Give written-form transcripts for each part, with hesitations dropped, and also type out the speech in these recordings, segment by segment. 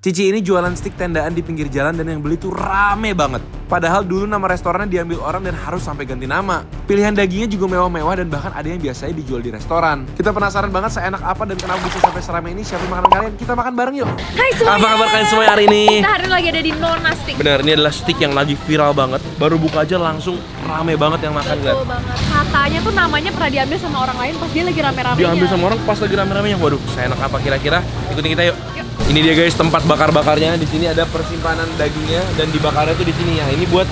Cici ini jualan stik tendaan di pinggir jalan dan yang beli tuh rame banget. Padahal dulu nama restorannya diambil orang dan harus sampai ganti nama. Pilihan dagingnya juga mewah-mewah dan bahkan ada yang biasanya dijual di restoran. Kita penasaran banget seenak apa dan kenapa bisa sampai seramai ini. Siapin makanan kalian, kita makan bareng yuk. Hai semuanya. Apa kabar kalian semua hari ini? Kita hari ini lagi ada di Nona Steak. Bener, ini adalah stik yang lagi viral banget. Baru buka aja langsung rame banget yang makan. Betul banget. Katanya tuh namanya pernah diambil sama orang lain pas dia lagi rame-ramenya. Diambil sama orang pas lagi rame-ramenya. Waduh, seenak apa kira-kira? Ikutin kita yuk. Ini dia guys, tempat bakar-bakarnya. Di sini ada persimpanan dagingnya dan dibakarnya tuh di sini ya. Ini buat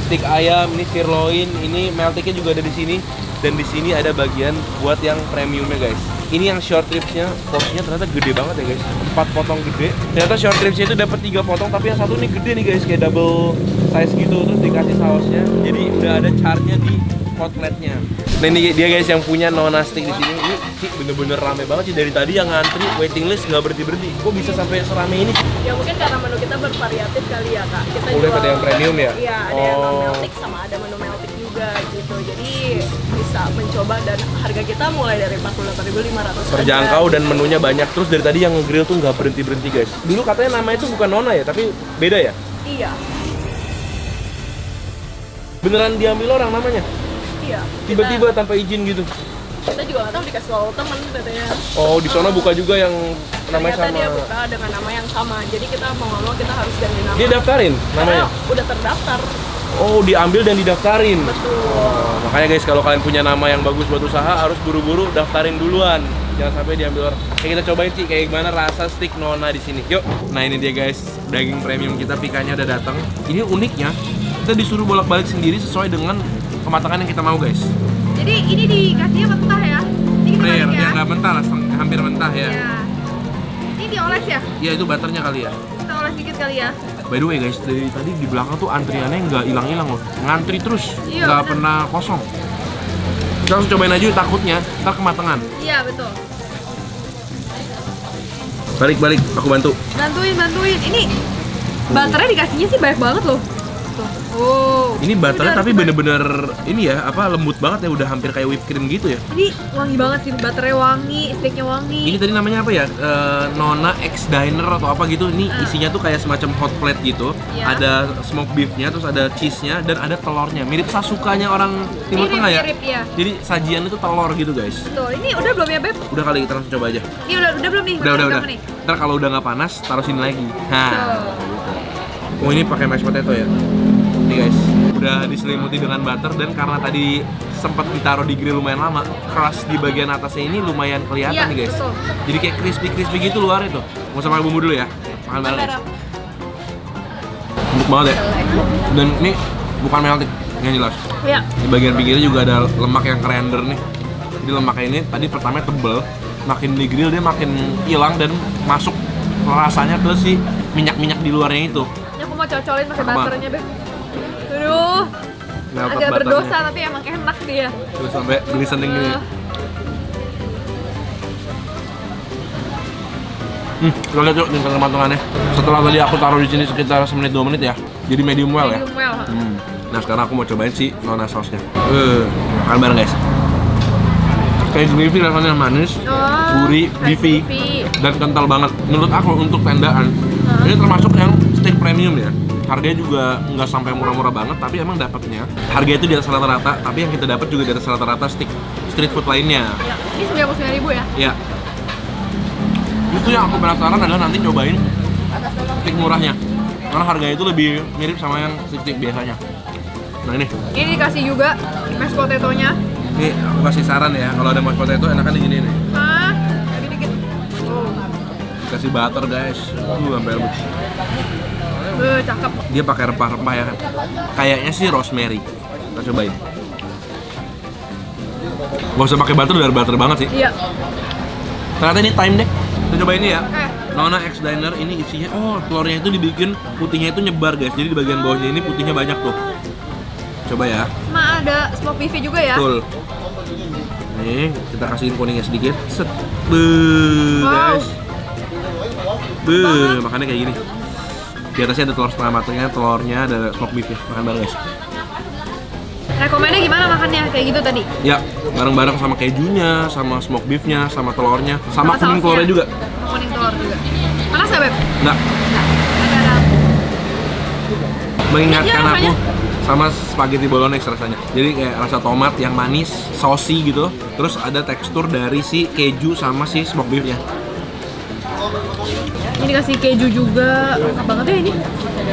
stik ayam, ini sirloin, ini meltiknya juga ada di sini. Dan di sini ada bagian buat yang premiumnya guys. Ini yang short ribsnya, porsinya ternyata gede banget ya guys. 4 potong gede. Ternyata short ribsnya itu dapat 3 potong, tapi yang satu ini gede nih guys, kayak double size gitu. Terus dikasih sausnya. Jadi udah ada charnya di outletnya. Nah ini dia guys yang punya Nona Steak di sini. Ini sih bener-bener rame banget sih, dari tadi yang ngantri waiting list nggak berhenti. Kok bisa sampai serame ini? Ya mungkin karena menu kita bervariatif kali ya kak. Kita Udah ada yang premium ya? Iya, ada yang non meltik sama ada menu meltik juga gitu. Jadi bisa mencoba dan harga kita mulai dari 48.500. Terjangkau dan menunya banyak. Terus dari tadi yang nge-grill tuh nggak berhenti guys. Dulu katanya namanya itu bukan Nona ya, tapi beda ya? Iya. Beneran diambil orang namanya? Iya. Tiba-tiba tanpa izin gitu. Kita juga nggak tahu dikasih tahu temen katanya. Oh, di sana buka juga yang namanya Ternyata sama. dia buka dengan nama yang sama. Jadi kita mau nggak mau kita harus ganti nama. Dia daftarin namanya? Karena udah terdaftar. Oh, diambil dan didaftarin. Betul. Oh, makanya guys, kalau kalian punya nama yang bagus buat usaha harus buru-buru daftarin duluan. Jangan sampai diambil orang. Kayak kita cobain sih kayak gimana rasa steak Nona di sini. Yuk. Nah, ini dia guys, daging premium kita, pikanya udah datang. Ini uniknya, kita disuruh bolak-balik sendiri sesuai dengan kematangan yang kita mau guys. Jadi ini dikasihnya mentah ya? Ini kita Rare, balik ya ya? nggak mentah lah, hampir mentah ya. Iya. Ini dioles ya? Ya itu butternya kali ya. Kita oles dikit kali ya? By the way guys, dari tadi di belakang tuh antriannya nggak hilang-hilang loh. Ngantri terus, Iya, nggak bener. pernah kosong. Kita langsung cobain aja, takutnya ntar kematangan. Iya betul. Balik, aku bantu. Bantuin. Ini butternya dikasihnya sih banyak banget loh. Tuh. Oh. Ini butternya Udah, tapi harus bener-bener ini ya, apa lembut banget ya, udah hampir kayak whipped cream gitu ya. Ini wangi banget sih, butternya wangi, steaknya wangi. Ini tadi namanya apa ya? Nona X Diner atau apa gitu. Ini isinya tuh kayak semacam hot plate gitu. Iya. Ada smoked beefnya, terus ada cheese-nya dan ada telurnya. Mirip sasukanya orang Timur Tengah ya. Mirip, ya. Jadi sajian itu telur gitu guys. Betul. Ini udah belum ya Beb? Udah kali kita langsung coba aja. Ini udah belum nih? Udah. Berapa nih? Ntar kalau udah nggak panas, taruh sini lagi. Nah, Tuh. oh ini pakai mashed potato ya. Nih guys, udah diselimuti dengan butter dan karena tadi sempat ditaruh di grill lumayan lama, crust di bagian atasnya ini lumayan kelihatan Iya, nih guys. betul. Jadi kayak crispy gitu luarnya tuh. Nggak usah pakai bumbu dulu ya. Makan bareng guys. Empuk banget ya. Dan ini bukan melted, yang jelas. Iya. Di bagian pinggirnya juga ada lemak yang render nih. Jadi lemaknya ini tadi pertamanya tebel, makin di grill dia makin hilang dan masuk rasanya ke si minyak-minyak di luarnya itu. Ini aku mau cocolin pakai Cakep butternya Beb. Aduh. Melted Agak butternya. berdosa tapi emang enak sih ya. Terus sampai beli sending gini. Lo lihat yuk tingkat kematangannya. Setelah tadi aku taruh di sini sekitar 1 menit 2 menit ya. Jadi medium well ya. Medium well. Nah sekarang aku mau cobain si Nona sausnya. Makan bareng guys. Kayak beefy rasanya manis, gurih, beefy, dan kental banget. Menurut aku untuk tendaan, ini termasuk yang steak premium ya. Harganya juga nggak sampai murah-murah banget, tapi emang dapatnya harga itu di atas rata-rata. Tapi yang kita dapat juga di atas rata-rata steak street food lainnya. Ya. Ini 99.000 ya? Ya. Itu yang aku penasaran adalah nanti cobain steak murahnya. Karena harganya itu lebih mirip sama yang steak biasanya. Nah ini. Ini dikasih juga mashed potato-nya. Nih aku kasih saran ya, kalau ada mashed potato enakan digini nih. Hah? Lebih dikit. Oh. Kasih butter guys. Sampai lembut. Cakep. Dia pakai rempah-rempah ya. Kayaknya sih rosemary. Kita cobain. Gak usah pakai butter, udah butter banget sih. Iya. Ternyata ini time deh. Kita cobain ini ya. Eh. Nona X Diner ini isinya, telurnya itu dibikin putihnya itu nyebar guys. Jadi di bagian bawahnya ini putihnya banyak tuh. Coba ya. Sama ada smoked beef juga ya? Betul. Nih, kita kasihin kuningnya sedikit. Set. Beuh, Wow. guys. Beuh, makannya kayak gini. Di atasnya ada telur setengah matangnya, telurnya ada smoked beef ya. Makan bareng guys. Rekomennya gimana makannya? Kayak gitu tadi? Ya, bareng-bareng sama kejunya, sama smoked beefnya, sama telurnya, sama kuning sausnya. telurnya juga. Kuning telur juga. Panas nggak Beb? Enggak, Mengingatkan Iya, aku rasanya. sama spaghetti bolognese rasanya. Jadi kayak rasa tomat yang manis, saucy gitu. Terus ada tekstur dari si keju sama si smoked beef-nya. Ini dikasih keju juga, lengkap banget ya ini.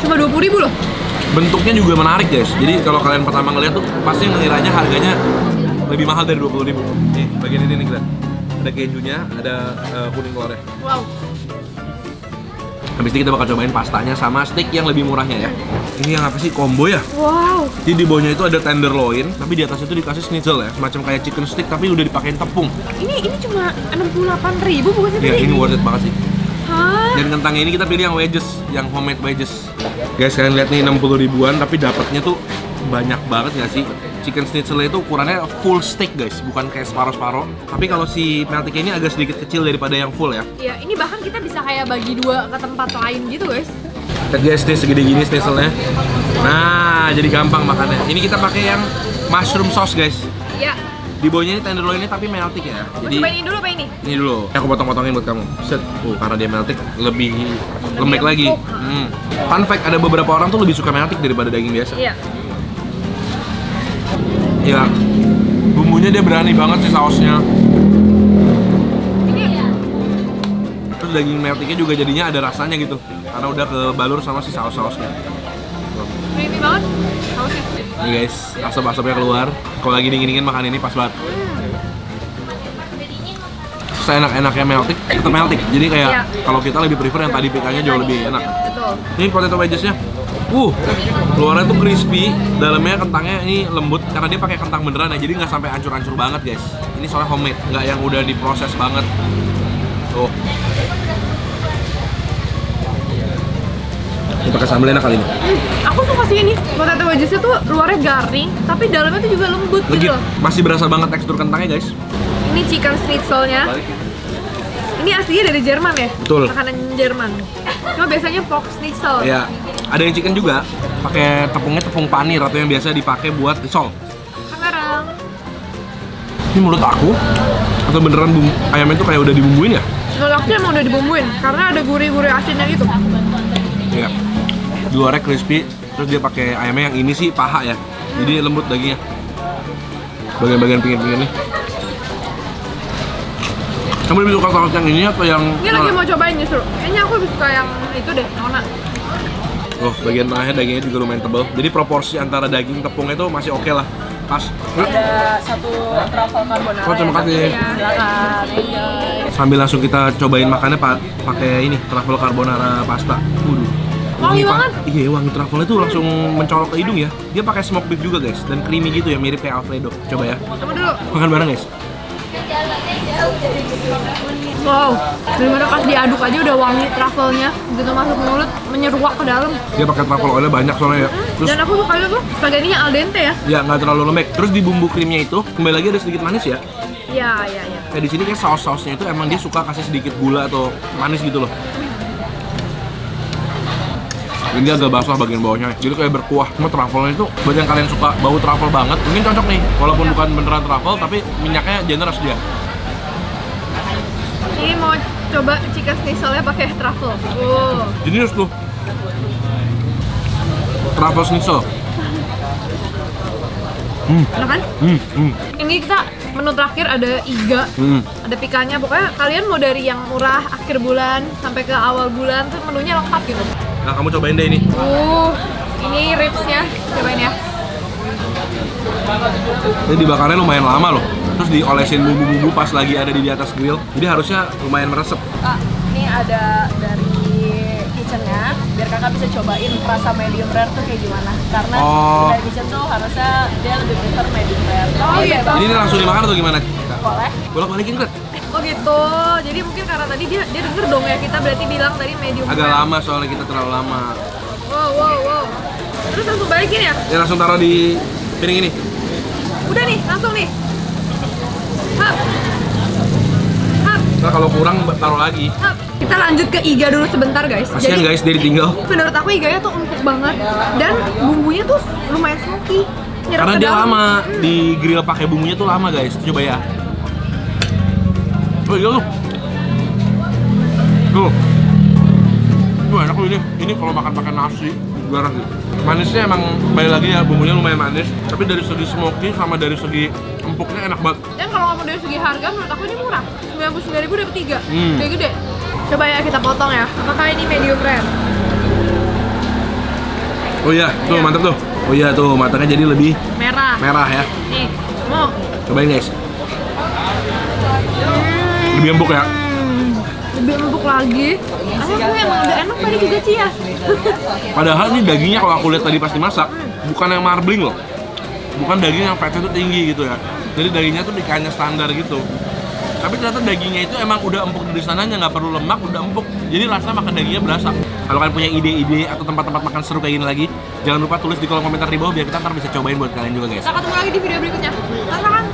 Cuma 20.000 loh. Bentuknya juga menarik guys. Jadi kalau kalian pertama ngeliat tuh pasti ngiranya harganya lebih mahal dari 20.000. Nih, bagian ini nih kita. Ada kejunya, ada kuning telurnya. Wow. Habis itu kita bakal cobain pastanya sama steak yang lebih murahnya ya. Ini yang apa sih? Combo ya? Wow. Jadi di bawahnya itu ada tenderloin, tapi di atasnya itu dikasih schnitzel ya, semacam kayak chicken stick tapi udah dipakein tepung. Ini cuma 68.000 bukan sih? Ya tadi? ini worth it banget sih. Hah? Dan kentangnya ini kita pilih yang wedges, yang homemade wedges. Guys, kalian lihat nih 60 ribuan tapi dapatnya tuh banyak banget nggak sih? Chicken schnitzel itu ukurannya full steak guys, bukan kayak separuh-separuh. Tapi kalau si melty ini agak sedikit kecil daripada yang full ya. Ya, ini bahkan kita bisa kayak bagi dua ke tempat lain gitu guys. Lihat guys, nih segede gini schnitzelnya. Nah, jadi gampang makannya. Ini kita pakai yang mushroom sauce guys. Ya. Di bawahnya ini tenderloin ini tapi melty ya. Mau Jadi cobain ini dulu apa ini? ini dulu. Aku potong-potongin buat kamu. Set. Karena dia melty lebih lembek lagi. empuk. Fun fact, ada beberapa orang tuh lebih suka melty daripada daging biasa. Iya. Ya, bumbunya dia berani banget sih sausnya. Ini Terus daging melty-nya juga jadinya ada rasanya gitu. Karena udah kebalur sama si saus-sausnya. creamy banget. Sausnya. Nih guys, asap-asapnya keluar. Kalau lagi dingin-dingin makan ini pas banget. Seenak-enaknya melty, tetap melty. Jadi kayak Iya. kalau kita lebih prefer yang tadi PK-nya jauh lebih enak. Betul. Ini potato wedges-nya. Luarnya tuh crispy, dalamnya kentangnya ini lembut karena dia pakai kentang beneran ya, jadi nggak sampai hancur-hancur banget guys. Ini soalnya homemade, nggak yang udah diproses banget. Tuh. Ini pakai sambal enak kali ini. Aku suka sih ini. Potato wedges-nya tuh luarnya garing, tapi dalamnya tuh juga lembut Legit, gitu loh. masih berasa banget tekstur kentangnya guys. Ini chicken schnitzelnya. Ini aslinya dari Jerman ya? Betul. Makanan Jerman. Cuma biasanya pork schnitzel. Ya, ada yang chicken juga, pakai tepungnya tepung panir atau yang biasa dipakai buat risol. Sekarang. Ini menurut aku, atau beneran ayamnya tuh kayak udah dibumbuin ya? Menurut aku sih emang udah dibumbuin, karena ada gurih-gurih asinnya gitu. Iya. Di luarnya crispy, terus dia pakai ayamnya yang ini sih paha ya, jadi lembut dagingnya. Bagian-bagian pinggir-pinggirnya. Kamu lebih suka saus yang ini atau yang Ini lagi mau cobain justru. Kayaknya aku lebih suka yang itu deh, Nona. Oh, bagian tengahnya dagingnya juga lumayan tebal. Jadi proporsi antara daging tepungnya itu masih oke lah. Pas. Ada satu truffle carbonara. Oh, terima kasih. Silakan, enjoy. Sambil langsung kita cobain makannya pakai ini truffle carbonara pasta. Wangi banget. Iya, wangi truffle itu langsung mencolok ke hidung ya. Dia pakai smoked beef juga guys, dan creamy gitu ya, mirip kayak Alfredo. Coba ya. Coba dulu. Makan bareng guys. Wow, bener-bener pas diaduk aja udah wangi truffle-nya. Begitu masuk mulut, menyeruak ke dalam. Dia pakai truffle oilnya banyak soalnya ya. Terus Dan aku sukanya tuh spaghettinya al dente ya. ya nggak terlalu lembek. Terus di bumbu krimnya itu kembali lagi ada sedikit manis ya. Iya, iya, iya. Kayak di sini kayak saus-sausnya itu emang dia suka kasih sedikit gula atau manis gitu loh. Ini dia agak basah bagian bawahnya, jadi kayak berkuah. Cuma truffle-nya itu buat yang kalian suka bau truffle banget, mungkin cocok nih. Walaupun bukan beneran truffle, tapi minyaknya generous dia. Ini mau coba chicken schnitzelnya pakai truffle. Oh. Jenius tuh. Truffle schnitzel. Enak kan? Ini kita menu terakhir ada iga, ada pikanya. Pokoknya kalian mau dari yang murah akhir bulan sampai ke awal bulan tuh menunya lengkap gitu. Nah, kamu cobain deh ini. Ini ribsnya, cobain ya. Ini dibakarnya lumayan lama loh. Terus diolesin bumbu-bumbu pas lagi ada di atas grill. Jadi harusnya lumayan meresep. Kak, ini ada dari kitchennya, biar kakak bisa cobain rasa medium rare tuh kayak gimana. Karena Oh. dari kitchen tuh harusnya dia lebih prefer medium rare. Oh, Tapi gitu. bebas. Ini langsung dimakan atau gimana? Boleh. Bolak-balikin kan? Oh gitu. Jadi mungkin karena tadi dia denger dong ya, kita berarti bilang tadi medium Agak rare. lama soalnya kita terlalu lama. Wow. Terus langsung balikin ya? Ya langsung taruh di piring ini. Udah nih, langsung nih. Hap. Nah kalau kurang taruh lagi. Hap. Kita lanjut ke iga dulu sebentar guys. Kasian guys, dia ditinggal. Menurut aku iganya tuh empuk banget dan bumbunya tuh lumayan smoky. Nyerap Karena ke dia dalam. lama di grill pakai bumbunya tuh lama guys. Coba ya. Oh iya loh. Tuh. Enak loh ini. Ini kalau makan pakai nasi juara sih. Manisnya emang balik lagi ya, bumbunya lumayan manis. Tapi dari segi smoky sama dari segi empuknya enak banget. Dan kalau ngomong dari segi harga, menurut aku ini murah. 99.000 dapat 3. Gede-gede. Coba ya kita potong ya. Apakah ini medium rare? Oh iya, tuh Iya. mantap tuh. Oh iya tuh, matangnya jadi lebih Merah. merah ya. Nih, mau. Cobain guys. Lebih empuk ya. Lebih empuk lagi. Aku emang udah enak tadi juga sih ya. Padahal ini dagingnya kalau aku lihat tadi pas dimasak, bukan yang marbling loh. Bukan daging yang fatnya tuh tinggi gitu ya. Jadi dagingnya tuh ikannya standar gitu. Tapi ternyata dagingnya itu emang udah empuk dari sananya, nggak perlu lemak, udah empuk. Jadi rasa makan dagingnya berasa. Kalau kalian punya ide-ide atau tempat-tempat makan seru kayak gini lagi, jangan lupa tulis di kolom komentar di bawah biar kita ntar bisa cobain buat kalian juga guys. Kita ketemu lagi di video berikutnya. Rasakan.